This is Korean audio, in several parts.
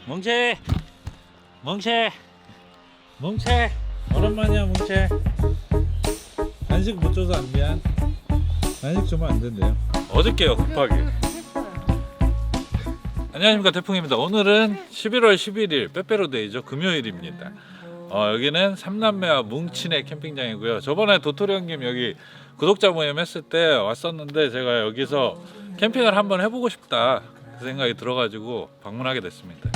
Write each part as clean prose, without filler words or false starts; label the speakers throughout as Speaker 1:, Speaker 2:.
Speaker 1: 멍채 멍채 멍채 오랜만이야 멍채. 간식 못 줘서 안 미안. 간식 주면 안 된대요. 어저께요 급하게. 안녕하십니까 태풍입니다. 오늘은 11월 11일 빼빼로데이죠. 금요일입니다. 여기는 삼남매와 뭉친의 캠핑장이고요. 저번에 도토리 형님 여기 구독자 모임 했을 때 왔었는데 제가 여기서 캠핑을 한번 해보고 싶다 그 생각이 들어가지고 방문하게 됐습니다.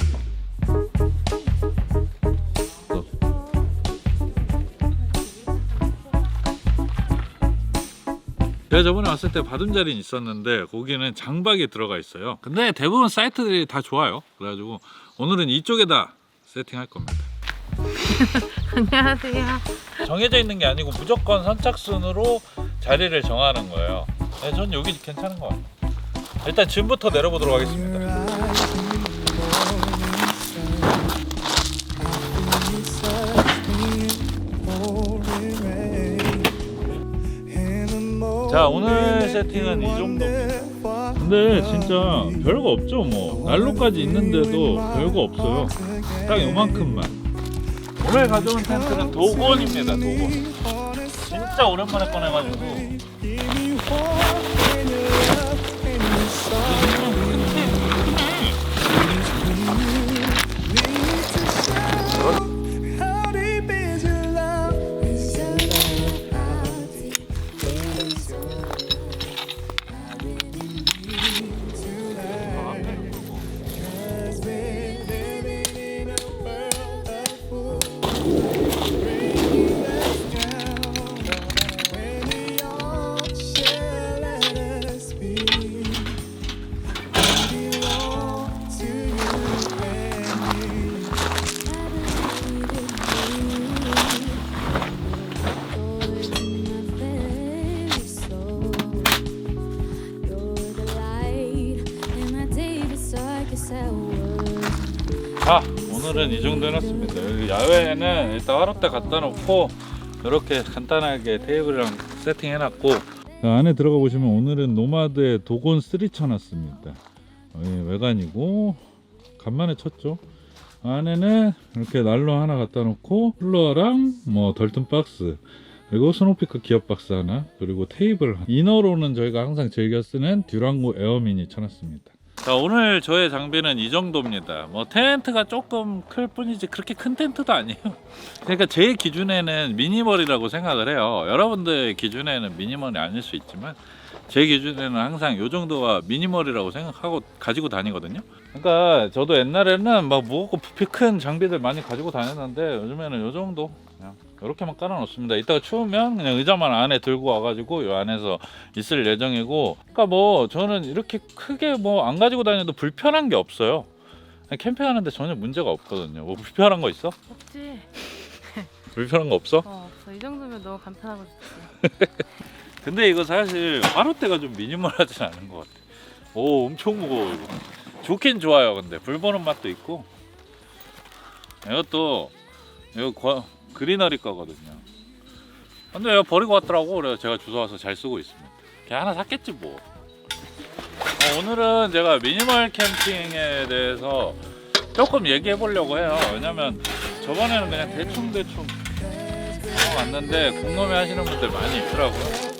Speaker 1: 제가 저번에 왔을 때 받은 자리는 있었는데 거기는 장박이 들어가 있어요. 근데 대부분 사이트들이 다 좋아요. 그래가지고 오늘은 이쪽에다 세팅할 겁니다.
Speaker 2: 안녕하세요.
Speaker 1: 정해져 있는 게 아니고 무조건 선착순으로 자리를 정하는 거예요. 네, 전 여기 괜찮은 것 같아요. 일단 짐부터 내려보도록 하겠습니다. 자, 오늘 세팅은 이 정도입니다. 근데 진짜 별거 없죠. 뭐 난로까지 있는데도 별거 없어요. 딱 요만큼만. 오늘 가져온 텐트는 도곤입니다. 도곤. 진짜 오랜만에 꺼내가지고. 자, 오늘은 이 정도 해놨습니다. 여기 야외에는 일단 화롯대 갖다 놓고 이렇게 간단하게 테이블이랑 세팅 해놨고, 안에 들어가 보시면 오늘은 노마드에 도곤 3 쳐놨습니다. 외관이고 간만에 쳤죠. 안에는 이렇게 난로 하나 갖다 놓고 쿨러랑 뭐 덜튼 박스, 그리고 스노피크 기어 박스 하나, 그리고 테이블. 이너로는 저희가 항상 즐겨 쓰는 듀랑고 에어미니 쳐놨습니다. 자, 오늘 저의 장비는 이 정도입니다. 뭐 텐트가 조금 클 뿐이지 그렇게 큰 텐트도 아니에요. 그러니까 제 기준에는 미니멀이라고 생각을 해요. 여러분들 기준에는 미니멀이 아닐 수 있지만 제 기준에는 항상 요 정도가 미니멀이라고 생각하고 가지고 다니거든요. 그러니까 저도 옛날에는 막 무겁고 부피 큰 장비들 많이 가지고 다녔는데 요즘에는 요 정도 그냥 이렇게만 깔아 놓습니다. 이따가 추우면 그냥 의자만 안에 들고 와가지고 이 안에서 있을 예정이고, 그러니까 뭐 저는 이렇게 크게 뭐 안 가지고 다녀도 불편한 게 없어요. 캠핑하는데 전혀 문제가 없거든요. 뭐 불편한 거 있어?
Speaker 2: 없지.
Speaker 1: 불편한 거 없어?
Speaker 2: 없어. 이 정도면 너무 감탄하고 싶지.
Speaker 1: 근데 이거 사실 화롯대가 좀 미니멀하진 않은 것 같아. 오, 엄청 무거워 이거. 좋긴 좋아요. 근데 불 보는 맛도 있고. 이것도 이거 그리너리 거거든요. 근데 이거 버리고 왔더라고. 그래서 제가 주워와서 잘 쓰고 있습니다. 걔 하나 샀겠지 뭐. 오늘은 제가 미니멀 캠핑에 대해서 조금 얘기해 보려고 해요. 왜냐면 저번에는 그냥 대충 왔는데 궁금해 하시는 분들 많이 있더라고요.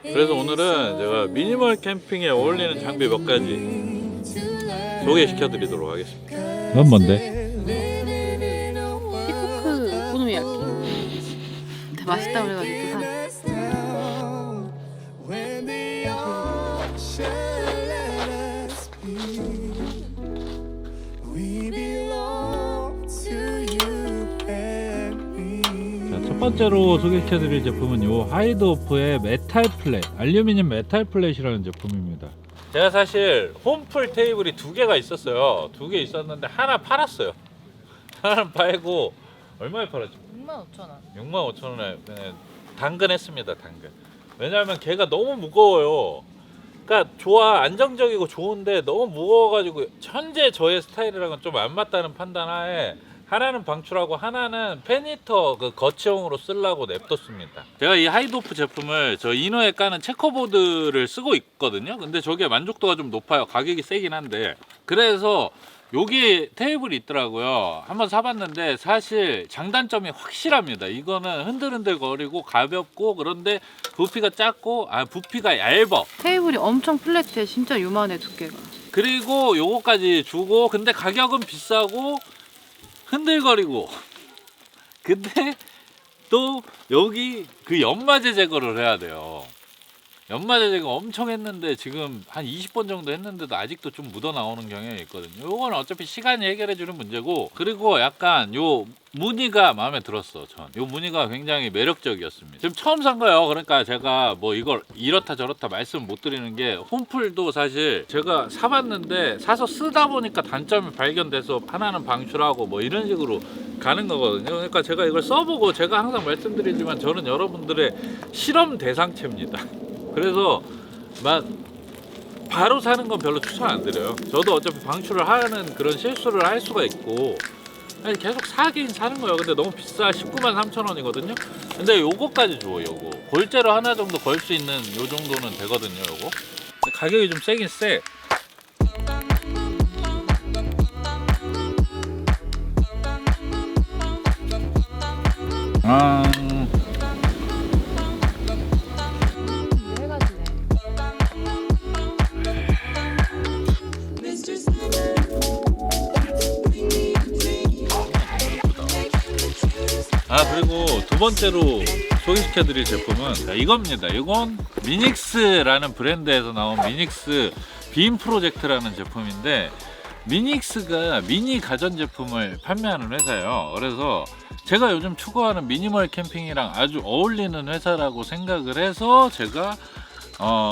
Speaker 1: 그래서 오늘은 제가 미니멀 캠핑에 어울리는 장비 몇 가지 소개시켜 드리도록 하겠습니다. 넌 뭔데?
Speaker 2: 피코크 오노미야키. 근데 맛있다 그래가지고 또 사.
Speaker 1: 첫 번째로 소개시켜드릴 제품은 이 하이드오프의 메탈 플랫, 알루미늄 메탈 플랫이라는 제품입니다. 제가 사실 홈풀 테이블이 2개가 있었어요. 2개 있었는데 하나 팔았어요. 하나는 팔고 얼마에 팔았죠?
Speaker 2: 65,000원.
Speaker 1: 65,000원에 그냥 당근했습니다. 당근. 왜냐하면 걔가 너무 무거워요. 그러니까 좋아, 안정적이고 좋은데 너무 무거워가지고 현재 저의 스타일이랑은 좀 안 맞다는 판단하에 하나는 방출하고 하나는 팬히터 그 거치형으로 쓰려고 냅뒀습니다. 제가 이 하이도프 제품을 저 이너에 까는 체커보드를 쓰고 있거든요. 근데 저게 만족도가 좀 높아요. 가격이 세긴 한데. 그래서 여기 테이블이 있더라고요. 한번 사봤는데 사실 장단점이 확실합니다. 이거는 흔들흔들 거리고 가볍고, 그런데 부피가 작고 부피가 얇아.
Speaker 2: 테이블이 엄청 플랫해. 진짜 요만해 두께가.
Speaker 1: 그리고 요거까지 주고, 근데 가격은 비싸고 흔들거리고. 근데 또 여기 그 연마제 제거를 해야 돼요. 연마제 제거 엄청 했는데 지금 한 20번 정도 했는데도 아직도 좀 묻어 나오는 경향이 있거든요. 요건 어차피 시간이 해결해 주는 문제고, 그리고 약간 요 무늬가 마음에 들었어. 전 요 무늬가 굉장히 매력적이었습니다. 지금 처음 산 거예요. 그러니까 제가 뭐 이걸 이렇다 저렇다 말씀 못 드리는 게, 홈플도 사실 제가 사봤는데 사서 쓰다 보니까 단점이 발견돼서 하나는 방출하고 뭐 이런 식으로 가는 거거든요. 그러니까 제가 이걸 써보고, 제가 항상 말씀드리지만 저는 여러분들의 실험 대상체입니다. 그래서 막 바로 사는 건 별로 추천 안 드려요. 저도 어차피 방출을 하는 그런 실수를 할 수가 있고, 아니 계속 사긴 사는 거예요. 근데 너무 비싸. 193,000원이거든요. 근데 요거까지 줘. 요거 골재로 하나 정도 걸 수 있는 요 정도는 되거든요. 요거 근데 가격이 좀 세긴 세. 그리고 두 번째로 소개시켜드릴 제품은 이겁니다. 이건 미닉스라는 브랜드에서 나온 미닉스 빔 프로젝트라는 제품인데, 미닉스가 미니 가전제품을 판매하는 회사예요. 그래서 제가 요즘 추구하는 미니멀 캠핑이랑 아주 어울리는 회사라고 생각을 해서 제가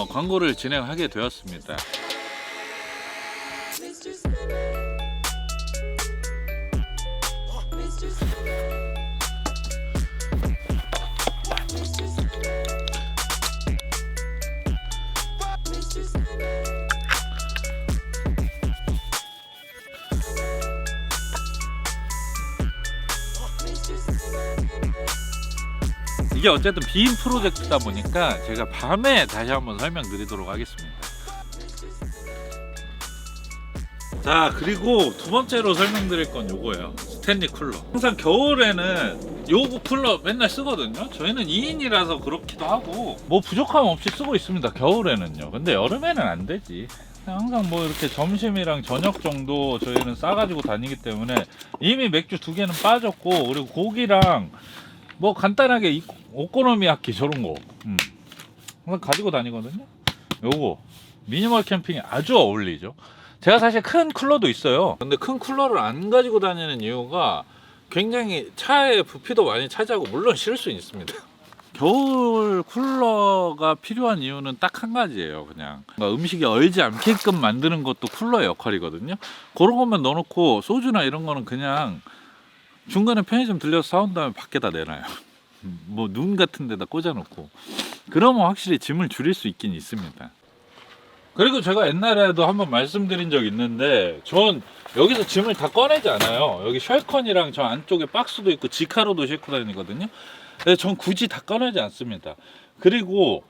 Speaker 1: 광고를 진행하게 되었습니다. 이게 어쨌든 빔 프로젝트다 보니까 제가 밤에 다시 한번 설명드리도록 하겠습니다. 자, 그리고 두 번째로 설명드릴 건 요거예요. 스탠리 쿨러. 항상 겨울에는 요거 쿨러 맨날 쓰거든요. 저희는 2인이라서 그렇기도 하고 뭐 부족함 없이 쓰고 있습니다. 겨울에는요. 근데 여름에는 안 되지. 항상 뭐 이렇게 점심이랑 저녁 정도 저희는 싸가지고 다니기 때문에 이미 맥주 2개는 빠졌고, 그리고 고기랑 뭐 간단하게 오코노미야키 저런 거 항상 가지고 다니거든요. 요거 미니멀 캠핑에 아주 어울리죠. 제가 사실 큰 쿨러도 있어요. 근데 큰 쿨러를 안 가지고 다니는 이유가 굉장히 차에 부피도 많이 차지하고, 물론 실을 수 있습니다. 겨울 쿨러가 필요한 이유는 딱 한 가지예요. 그냥 음식이 얼지 않게끔 만드는 것도 쿨러의 역할이거든요. 그런 것만 넣어놓고 소주나 이런 거는 그냥 중간에 편의점 들려서 사온 다음에 밖에다 내놔요. 뭐 눈 같은 데다 꽂아놓고. 그러면 확실히 짐을 줄일 수 있긴 있습니다. 그리고 제가 옛날에도 한번 말씀드린 적 있는데, 전 여기서 짐을 다 꺼내지 않아요. 여기 쉘컨이랑 저 안쪽에 박스도 있고 지카로도 싣고 다니거든요. 근데 전 굳이 다 꺼내지 않습니다. 그리고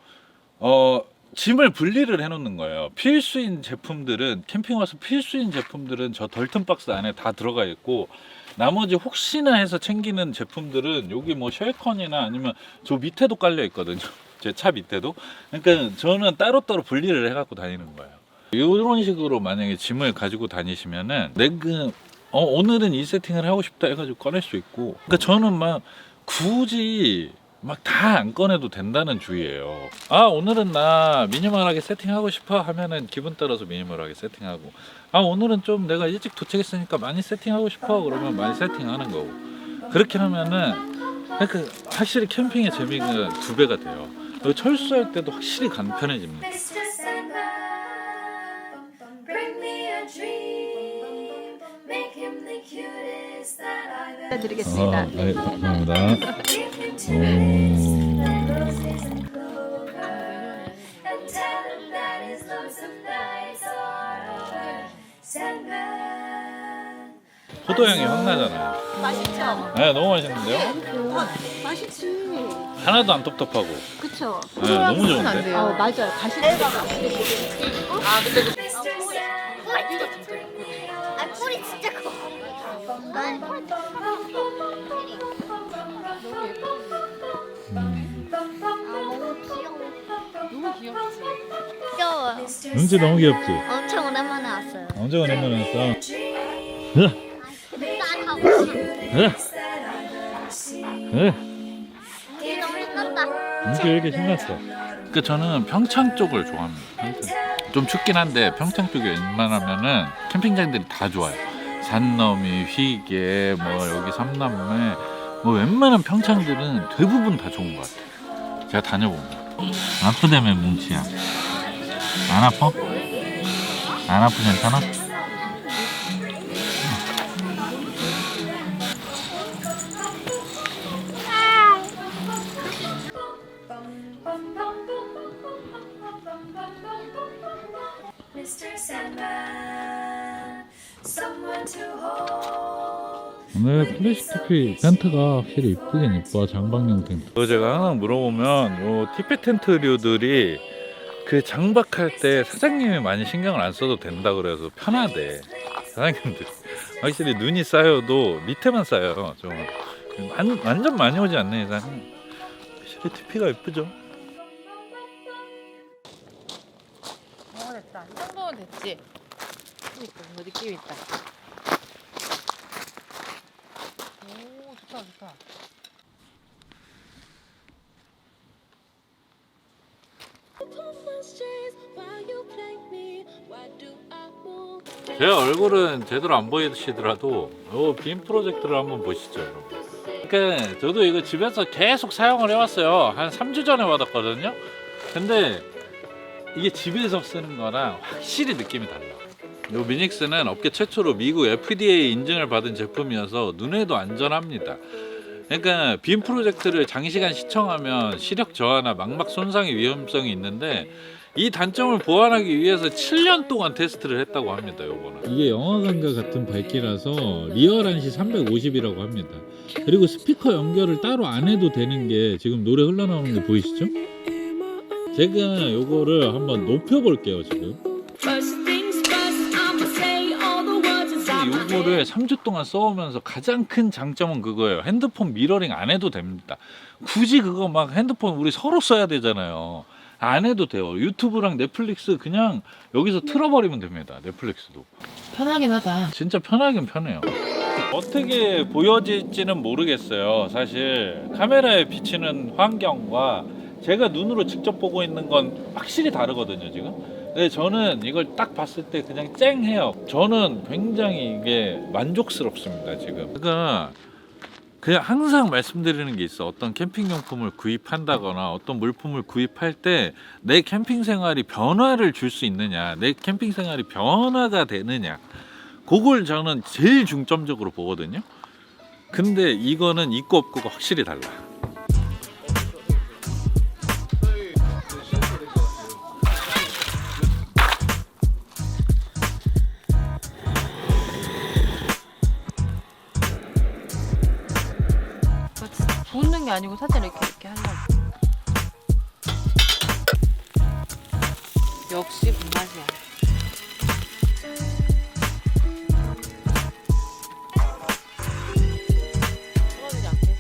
Speaker 1: 짐을 분리를 해놓는 거예요. 필수인 제품들은, 캠핑 와서 필수인 제품들은 저 덜튼 박스 안에 다 들어가 있고, 나머지 혹시나 해서 챙기는 제품들은 여기 뭐 쉘컨이나 아니면 저 밑에도 깔려 있거든요. 제 차 밑에도. 그러니까 저는 따로따로 분리를 해갖고 다니는 거예요. 이런 식으로 만약에 짐을 가지고 다니시면은 내가 오늘은 이 세팅을 하고 싶다 해가지고 꺼낼 수 있고, 그러니까 저는 막 굳이 막 다 안 꺼내도 된다는 주의예요. 오늘은 나 미니멀하게 세팅하고 싶어 하면은 기분 따라서 미니멀하게 세팅하고, 오늘은 좀 내가 일찍 도착했으니까 많이 세팅하고 싶어 그러면 많이 세팅하는 거고, 그렇게 하면은 그러니까 확실히 캠핑의 재미가 2배가 돼요. 그리고 철수할 때도 확실히 간편해집니다.
Speaker 2: 드리겠습니다.
Speaker 1: 네, 감사합니다. 포도향이 확 나잖아요.
Speaker 3: 맛있죠?
Speaker 1: 네, 너무 맛있는데요?
Speaker 3: 맛있지.
Speaker 1: 하나도 안 텁텁하고.
Speaker 3: 그쵸?
Speaker 1: 네, 너무
Speaker 2: 안
Speaker 1: 좋은데?
Speaker 2: 돼요.
Speaker 3: 맞아요. 가시.
Speaker 4: 꿀이 진짜 커. 아니, 너무 귀여워.
Speaker 2: 너무 귀엽지.
Speaker 4: 귀여워.
Speaker 1: 은지 너무 귀엽지?
Speaker 4: 엄청 오랜만에 왔어요.
Speaker 1: 언제 오랜만에 왔어?
Speaker 4: 난 하고 너무 신난다.
Speaker 1: 은지 왜 이렇게 신났어? 그 저는 평창 쪽을 좋아합니다. 평창. 좀 춥긴 한데 평창 쪽에 웬만하면은 캠핑장들이 다 좋아요. 산너미, 휘게, 뭐 여기 삼남매, 뭐 웬만한 평창들은 대부분 다 좋은 것 같아요. 제가 다녀본 거. 아프다며 뭉치야. 안 아파? 안 아프 괜찮아?
Speaker 5: Mr. Sandman, someone to hold.
Speaker 1: 오늘 플래시 TP 텐트가 확실히 이쁘긴 이뻐. 장박용 텐트. 제가 항상 물어보면 요 티페 텐트류들이 그 장박할 때 사장님이 많이 신경을 안 써도 된다 그래서 편하대. 사장님들 확실히 눈이 쌓여도 밑에만 쌓여요. 좀 완전 많이 오지 않는 이상 확실히 TP가 이쁘죠.
Speaker 2: 됐다. 이 정도면 됐지. 그러니까 뭔가 느낌 있다. 오, 좋다, 좋다.
Speaker 1: 제 얼굴은 제대로 안 보이시더라도 요 빔 프로젝트를 한번 보시죠, 여러분. 그러니까 저도 이거 집에서 계속 사용을 해왔어요. 한 3주 전에 받았거든요. 근데 이게 집에서 쓰는 거랑 확실히 느낌이 달라. 요 미닉스는 업계 최초로 미국 FDA 인증을 받은 제품이어서 눈에도 안전합니다. 그러니까 빔 프로젝트를 장시간 시청하면 시력 저하나 망막 손상의 위험성이 있는데 이 단점을 보완하기 위해서 7년 동안 테스트를 했다고 합니다. 요거는 이게 영화관과 같은 밝기라서 리얼한시 350이라고 합니다. 그리고 스피커 연결을 따로 안 해도 되는 게 지금 노래 흘러나오는 거 보이시죠? 제가 요거를 한번 높여볼게요. 지금
Speaker 5: First things first, I'ma say all the words inside my head.
Speaker 1: 요거를 3주 동안 써오면서 가장 큰 장점은 그거예요. 핸드폰 미러링 안 해도 됩니다. 굳이 그거 막 핸드폰 우리 서로 써야 되잖아요. 안 해도 돼요. 유튜브랑 넷플릭스 그냥 여기서 틀어버리면 됩니다. 넷플릭스도
Speaker 2: 편하긴 하다.
Speaker 1: 진짜 편하긴 편해요. 어떻게 보여질지는 모르겠어요. 사실 카메라에 비치는 환경과 제가 눈으로 직접 보고 있는 건 확실히 다르거든요, 지금. 근데 저는 이걸 딱 봤을 때 그냥 쨍해요. 저는 굉장히 이게 만족스럽습니다, 지금. 그러니까 그냥 항상 말씀드리는 게 있어. 어떤 캠핑용품을 구입한다거나 어떤 물품을 구입할 때 내 캠핑 생활이 변화를 줄 수 있느냐, 내 캠핑 생활이 변화가 되느냐, 그걸 저는 제일 중점적으로 보거든요. 근데 이거는 있고 없고가 확실히 달라.
Speaker 2: 붓는 게 아니고 살짝 이렇게 하려고. 역시 불맛이야. 떨어지지 않게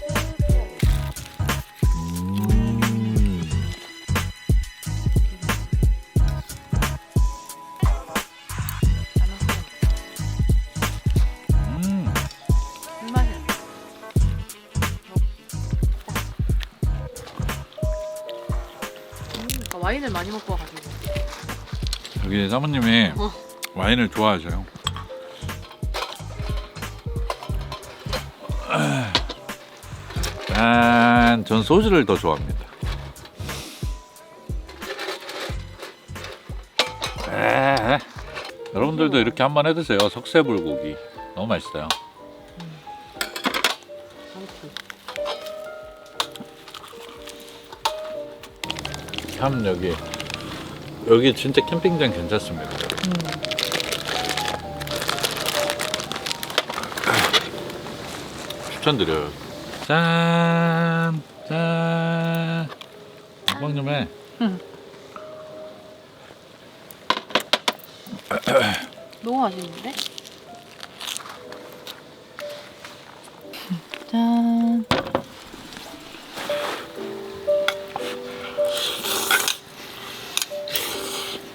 Speaker 2: 쓱 불맛이야. 와인을 많이 먹고 와가지고.
Speaker 1: 여기 사모님이 와인을 좋아하셔요. 전 소주를 더 좋아합니다. 여러분들도 이렇게 한번 해드세요. 석쇠불고기 너무 맛있어요. 참 여기 진짜 캠핑장 괜찮습니다. 추천드려요. 짠, 짠. 먹방 좀 해.
Speaker 2: 너무 맛있는데? 짠.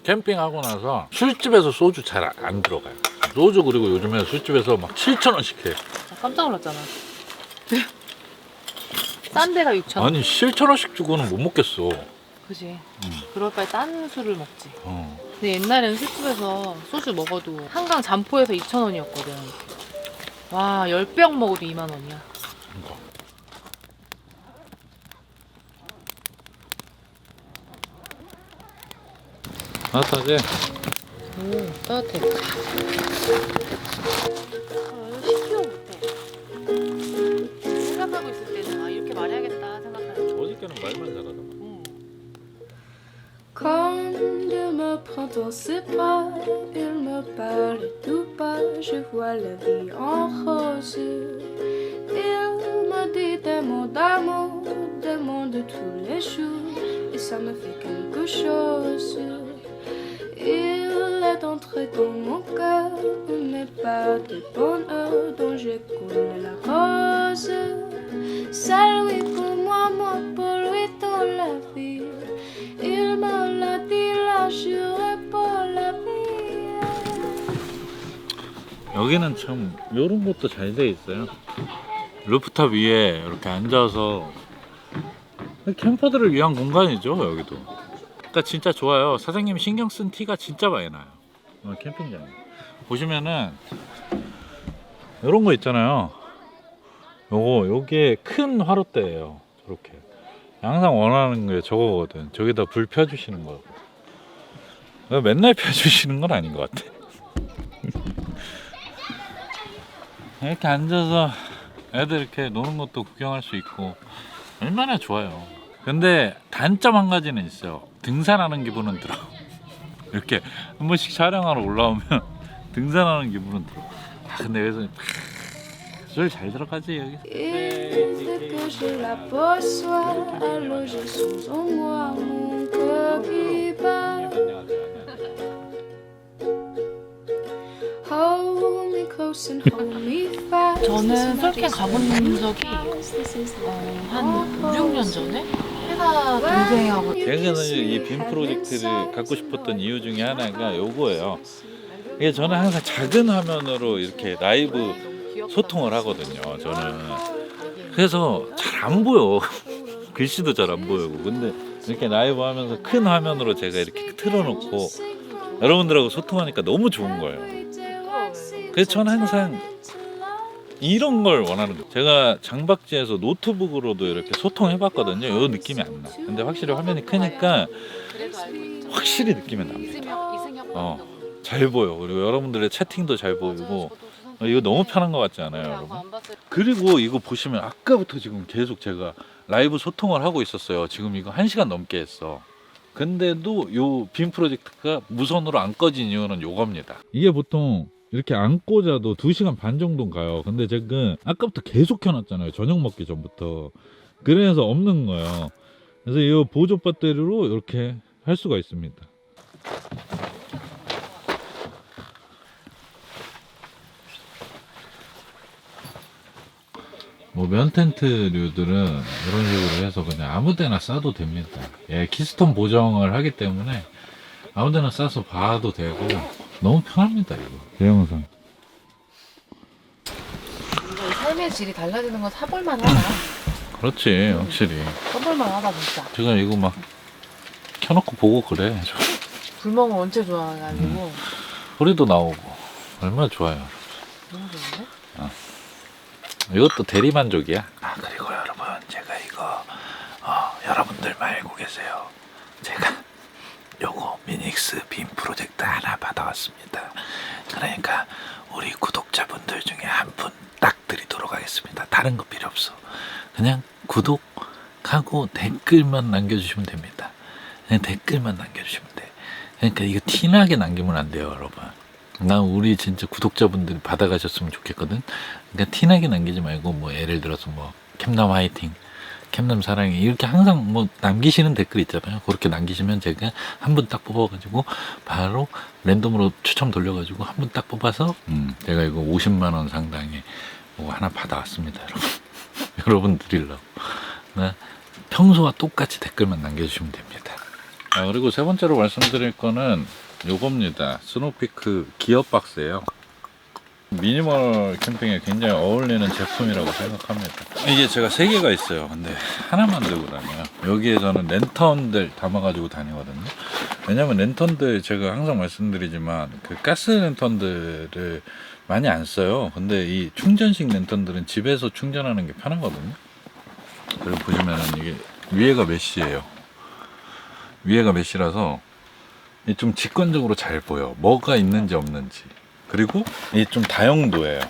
Speaker 1: 캠핑하고 나서 술집에서 소주 잘 안 들어가요. 소주 그리고 요즘에 술집에서 막 7,000원씩 해.
Speaker 2: 나 깜짝 놀랐잖아. 싼 데가 6,000원.
Speaker 1: 아니 7,000원씩 주고는 못 먹겠어.
Speaker 2: 그지. 그럴 바에 딴 술을 먹지.
Speaker 1: 어.
Speaker 2: 근데 옛날에는 술집에서 소주 먹어도 한강 잠포에서 2,000원이었거든. 와, 10병 먹어도 2만 원이야.
Speaker 1: 그러니까. 따뜻하지?
Speaker 2: 오, 따뜻해. 시키고 못해. 생각하고 있을 때는 아, 이렇게 말해야겠다 생각하는.
Speaker 1: 어저께는 말만 잘하잖아.
Speaker 6: Quand Dieu me prend dans ses bras, il me parle tout bas, je vois la vie en rose. Il me dit des mots d'amour, des mots de tous les jours, et ça me fait quelque chose. Il est entré dans mon cœur, mais pas de bonheur dont j'ai coulé la rose. C'est lui pour moi, moi pour lui dans la vie. Il me l'a dit, là, juré pour la vie.
Speaker 1: 여기는 참 이런 것도 잘 돼 있어요. 루프탑 위에 이렇게 앉아서 캠퍼들을 위한 공간이죠. 여기도. 그러니까 진짜 좋아요. 사장님이 신경 쓴 티가 진짜 많이 나요. 캠핑장 보시면은 이런 거 있잖아요. 요게 큰 화롯대예요. 저렇게 항상 원하는 게 저거거든. 저기다 불 펴주시는 거거든. 맨날 펴주시는 건 아닌 것 같아. 이렇게 앉아서 애들 이렇게 노는 것도 구경할 수 있고 얼마나 좋아요. 근데 단점 한 가지는 있어요. 등산하는 기분은 들어. 이렇게 한 번씩 촬영하러 올라오면 등산하는 기분은 들어. 아, 근데 여기서 술 잘 들어가지 여기.
Speaker 6: Il dit que j'ai la peau soie, alors je sens en moi mon cœur qui bat. Hold me close and hold me fast.
Speaker 2: 저는 솔캠 가본 적이 한 5, 6년 전에 회사 동생하고
Speaker 1: 제가 이 빔 프로젝트를 갖고 싶었던 이유 중에 하나가 요거예요. 이게 저는 항상 작은 화면으로 이렇게 라이브 소통을 하거든요. 저는 그래서 잘 안 보여. 글씨도 잘 안 보이고. 근데 이렇게 라이브 하면서 큰 화면으로 제가 이렇게 틀어놓고 여러분들하고 소통하니까 너무 좋은 거예요. 그래서 저는 항상 이런 걸 원하는 거예요. 제가 장박지에서 노트북으로도 이렇게 소통해봤거든요. 이 느낌이 안 나. 근데 확실히 화면이 크니까 확실히 느낌이 납니다. 잘 보여. 그리고 여러분들의 채팅도 잘 보이고 이거 너무 편한 것 같지 않아요, 여러분? 그리고 이거 보시면 아까부터 지금 계속 제가 라이브 소통을 하고 있었어요. 지금 이거 1시간 넘게 했어. 근데도 요 빔 프로젝트가 무선으로 안 꺼진 이유는 요겁니다. 이게 보통 이렇게 안 꽂아도 2시간 반 정도 가요. 근데 제가 아까부터 계속 켜놨잖아요. 저녁 먹기 전부터. 그래서 없는 거예요. 그래서 이 보조 배터리로 이렇게 할 수가 있습니다. 뭐 면 텐트류들은 이런 식으로 해서 그냥 아무 데나 싸도 됩니다. 예, 키스톤 보정을 하기 때문에 아무 데나 싸서 봐도 되고 너무 편합니다. 이거 대형상.
Speaker 2: 삶의 질이 달라지는 건 사볼만 하다.
Speaker 1: 그렇지, 확실히.
Speaker 2: 써볼만 하다 진짜.
Speaker 1: 제가 이거 막 켜놓고 보고 그래.
Speaker 2: 불멍을 원체 좋아해가지고
Speaker 1: 소리도 나오고 얼마나 좋아요.
Speaker 2: 너무 좋은데?
Speaker 1: 이것도 대리만족이야. 아, 그리고 여러분, 제가 이거 여러분들 말고 계세요. 제가 요거 미닉스 빔 프로젝트 하나 받아왔습니다. 그러니까 우리 구독자분들 중에 한 분 딱 드리도록 하겠습니다. 다른 거 필요 없어. 그냥 구독하고 댓글만 남겨주시면 됩니다. 그냥 댓글만 남겨주시면 돼. 그러니까 이거 티나게 남기면 안 돼요, 여러분. 난 우리 진짜 구독자분들이 받아가셨으면 좋겠거든. 그러니까 티나게 남기지 말고 뭐 예를 들어서 뭐 캠남 화이팅, 캠남 사랑해 이렇게 항상 뭐 남기시는 댓글 있잖아요. 그렇게 남기시면 제가 한 분 딱 뽑아가지고 바로 랜덤으로 추첨 돌려가지고 한 분 딱 뽑아서 제가 이거 50만 원 상당의 뭐 하나 받아왔습니다, 여러분. 여러분 드리려고. 네. 평소와 똑같이 댓글만 남겨주시면 됩니다. 그리고 세 번째로 말씀드릴 거는 요겁니다. 스노피크 기어 박스예요. 미니멀 캠핑에 굉장히 어울리는 제품이라고 생각합니다. 이게 제가 3개가 있어요. 근데 하나만 들고 다녀요. 여기에 저는 랜턴들 담아가지고 다니거든요. 왜냐면 랜턴들 제가 항상 말씀드리지만 그 가스 랜턴들을 많이 안 써요. 근데 이 충전식 랜턴들은 집에서 충전하는 게 편하거든요. 그리고 보시면은 이게 위에가 메쉬예요. 위에가 메쉬라서 좀 직관적으로 잘 보여. 뭐가 있는지 없는지. 그리고 이게 좀 다용도예요.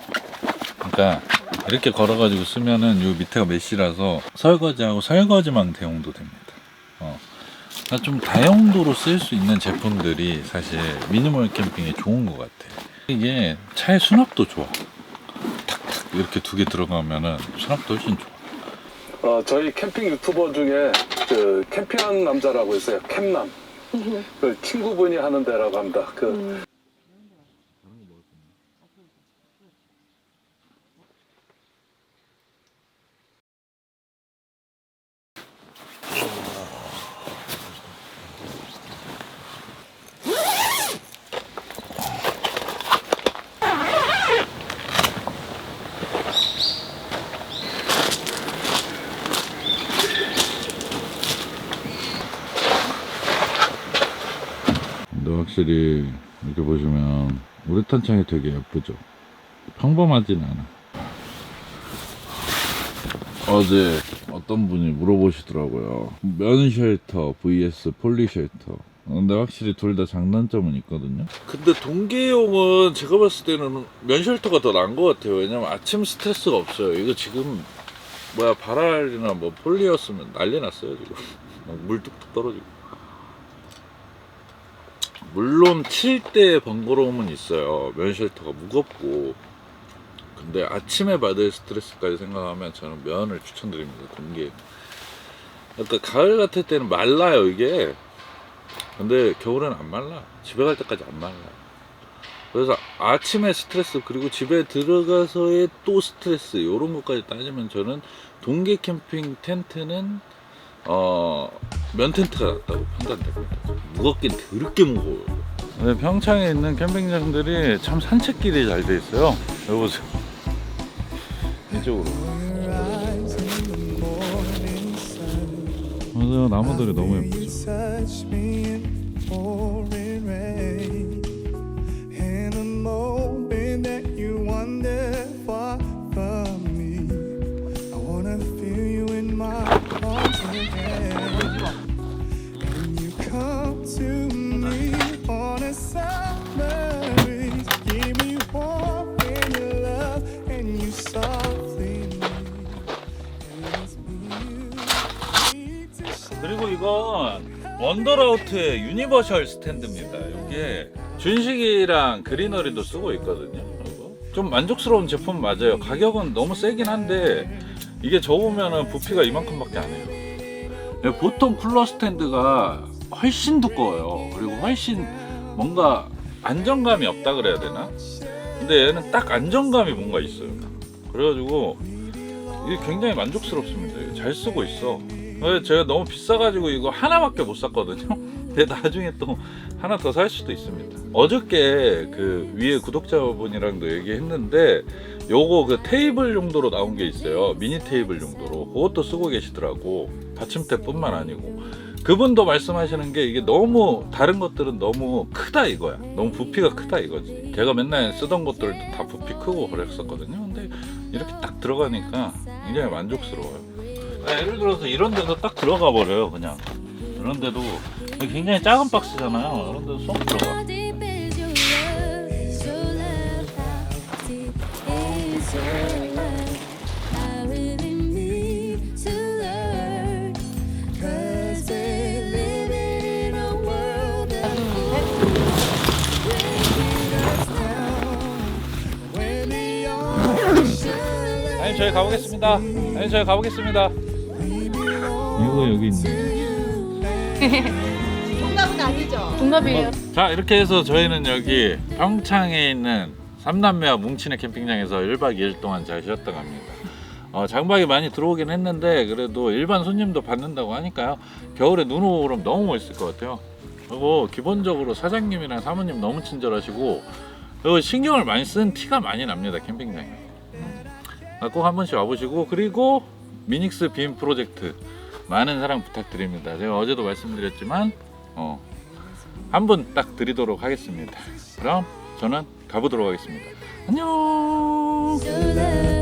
Speaker 1: 그러니까 이렇게 걸어가지고 쓰면은 요 밑에가 메쉬라서 설거지하고 설거지망 대용도 됩니다. 그러니까 좀 다용도로 쓸 수 있는 제품들이 사실 미니멀 캠핑에 좋은 것 같아. 이게 차의 수납도 좋아. 탁탁 이렇게 2개 들어가면은 수납도 훨씬 좋아.
Speaker 7: 저희 캠핑 유튜버 중에 그 캠핑하는 남자라고 있어요. 캠남. 그 친구분이 하는 데라고 합니다.
Speaker 1: 근데 확실히 이렇게 보시면 우레탄 창이 되게 예쁘죠. 평범하진 않아. 어제 어떤 분이 물어보시더라고요. 면 쉘터 vs 폴리 쉘터. 근데 확실히 둘 다 장단점은 있거든요. 근데 동계용은 제가 봤을 때는 면 쉘터가 더 나은 것 같아요. 왜냐면 아침 스트레스가 없어요. 이거 지금 발알이나 뭐 폴리였으면 난리 났어요 지금. 막 물 뚝뚝 떨어지고. 물론 칠 때 번거로움은 있어요. 면 쉘터가 무겁고. 근데 아침에 받을 스트레스까지 생각하면 저는 면을 추천드립니다. 동계. 그러니까 가을 같을 때는 말라요 이게. 근데 겨울에는 안 말라. 집에 갈 때까지 안 말라. 그래서 아침에 스트레스 그리고 집에 들어가서의 또 스트레스 이런 것까지 따지면 저는 동계 캠핑 텐트는 면 텐트가 낫다고 판단됩니다. 무겁긴 더럽게 무거워요. 네, 평창에 있는 캠핑장들이 참 산책길이 잘 돼 있어요. 여기 보세요. 이쪽으로. 맞아요. 나무들이 너무 예쁘죠. 그리고 이건 원더라우트의 유니버셜 스탠드입니다. 이게 준식이랑 그리너리도 쓰고 있거든요. 좀 만족스러운 제품 맞아요. 가격은 너무 세긴 한데 이게 접으면은 부피가 이만큼밖에 안 해요. 보통 쿨러 스탠드가 훨씬 두꺼워요. 그리고 훨씬 뭔가 안정감이 없다 그래야 되나? 근데 얘는 딱 안정감이 뭔가 있어요. 그래가지고 이게 굉장히 만족스럽습니다. 이거 잘 쓰고 있어. 제가 너무 비싸가지고 이거 하나밖에 못 샀거든요. 근데 나중에 또 하나 더 살 수도 있습니다. 어저께 그 위에 구독자분이랑도 얘기했는데 요거 그 테이블 용도로 나온 게 있어요. 미니 테이블 용도로. 그것도 쓰고 계시더라고. 받침대뿐만 아니고. 그분도 말씀하시는 게 이게 너무 다른 것들은 너무 크다 이거야. 너무 부피가 크다 이거지. 제가 맨날 쓰던 것들도 다 부피 크고 그랬었거든요. 근데 이렇게 딱 들어가니까 굉장히 만족스러워요. 예를 들어서 이런 데도 딱 들어가 버려요. 그냥 이런 데도 굉장히 작은 박스잖아요. 이런 데도 쏙 들어가.
Speaker 5: How deep is your love? Is your love? How deep is your love? I really need to learn. 'Cause we're living in a world of breaking us down.
Speaker 1: 아니 저희 가보겠습니다. 아니 저희 가보겠습니다. 이거 여기 있네.
Speaker 3: 정답은 아니죠?
Speaker 2: 정답이에요.
Speaker 1: 자 이렇게 해서 저희는 여기 평창에 있는 삼남매와 뭉치네 캠핑장에서 1박 2일 동안 잘 쉬었다 갑니다. 장박이 많이 들어오긴 했는데 그래도 일반 손님도 받는다고 하니까요. 겨울에 눈 오고 그러면 너무 멋있을 것 같아요. 그리고 기본적으로 사장님이랑 사모님 너무 친절하시고 그리고 신경을 많이 쓴 티가 많이 납니다. 캠핑장에. 꼭 한 번씩 와보시고 그리고 미닉스 빔 프로젝트 많은 사랑 부탁드립니다. 제가 어제도 말씀드렸지만 한 분 딱 드리도록 하겠습니다. 그럼 저는 가보도록 하겠습니다. 안녕.
Speaker 5: So love